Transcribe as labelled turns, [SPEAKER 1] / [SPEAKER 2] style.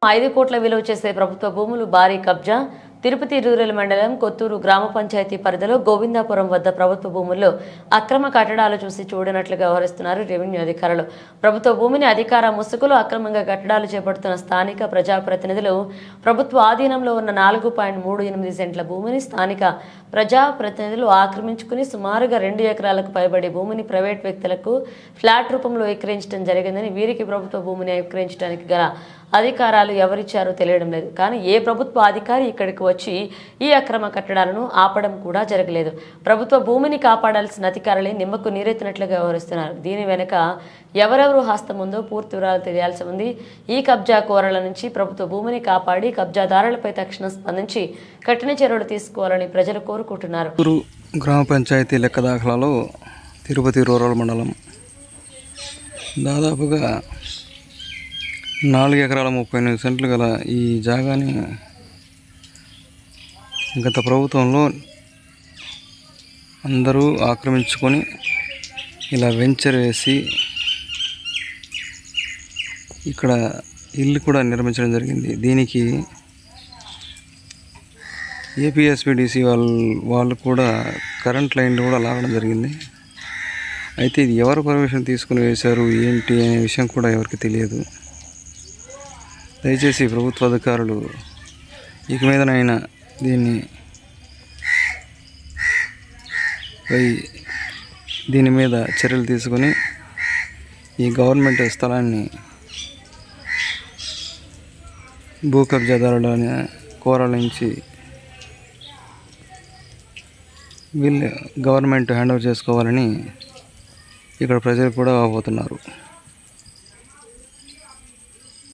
[SPEAKER 1] 5 కోట్ల విలువ చేసే ప్రభుత్వ భూములు భారీ కబ్జా. తిరుపతి రూరల్ మండలం కొత్తూరు గ్రామ పంచాయతీ పరిధిలో గోవిందాపురం వద్ద ప్రభుత్వ భూముల్లో అక్రమ కట్టడాలు చూసి చూడనట్లుగా వ్యవహరిస్తున్నారు రెవెన్యూ అధికారులు. ప్రభుత్వ భూమిని అధికార ముసుగులో అక్రమంగా కట్టడాలు చేపడుతున్న స్థానిక ప్రజాప్రతినిధులు ప్రభుత్వ ఆధీనంలో ఉన్న 4.38 సెంట్ల భూమిని స్థానిక ప్రజాప్రతినిధులు ఆక్రమించుకుని సుమారుగా 2 ఎకరాలకు పైబడి భూమిని ప్రైవేట్ వ్యక్తులకు ఫ్లాట్ రూపంలో విక్రయించడం జరిగిందని, వీరికి ప్రభుత్వ భూమిని విక్రయించడానికి గల అధికారాలు ఎవరిచ్చారో తెలియడం లేదు. కానీ ఏ ప్రభుత్వ అధికారి ఇక్కడికి వచ్చి ఈ అక్రమ కట్టడాలను ఆపడం కూడా జరగలేదు. ప్రభుత్వ భూమిని కాపాడాల్సిన అధికారులే నిమ్మకు నీరెత్తినట్లుగా వ్యవహరిస్తున్నారు. దీని వెనుక ఎవరెవరు హస్తం ఉందో పూర్తి వివరాలు తెలియాల్సి ఉంది. ఈ కబ్జా కోరల నుంచి ప్రభుత్వ భూమిని కాపాడి కబ్జాదారులపై తక్షణం స్పందించి కఠిన చర్యలు తీసుకోవాలని ప్రజలు కోరుకుంటున్నారు.
[SPEAKER 2] గ్రామ పంచాయతీ లెక్క దాఖలాలో తిరుపతి రూరల్ మండలం దాదాపుగా 4 ఎకరాల 38 సెంట్లు గల ఈ జాగాని గత ప్రభుత్వంలో అందరూ ఆక్రమించుకొని ఇలా వెంచర్ వేసి ఇక్కడ ఇల్లు కూడా నిర్మించడం జరిగింది. దీనికి ఏపీఎస్పీడీసీ వాళ్ళు కూడా కరెంట్ లైన్లు కూడా లాగడం జరిగింది. అయితే ఇది ఎవరు పర్మిషన్ తీసుకుని వేశారు ఏంటి అనే విషయం కూడా ఎవరికి తెలియదు. దయచేసి ప్రభుత్వ అధికారులు ఇక మీదనైనా దీని మీద చర్యలు తీసుకొని ఈ గవర్నమెంట్ స్థలాన్ని భూ కబ్జాదారుల కోరాల నుంచి వీళ్ళు గవర్నమెంట్ హ్యాండ్ ఓవర్ చేసుకోవాలని ఇక్కడ ప్రజలు కూడా అవబోతున్నారు.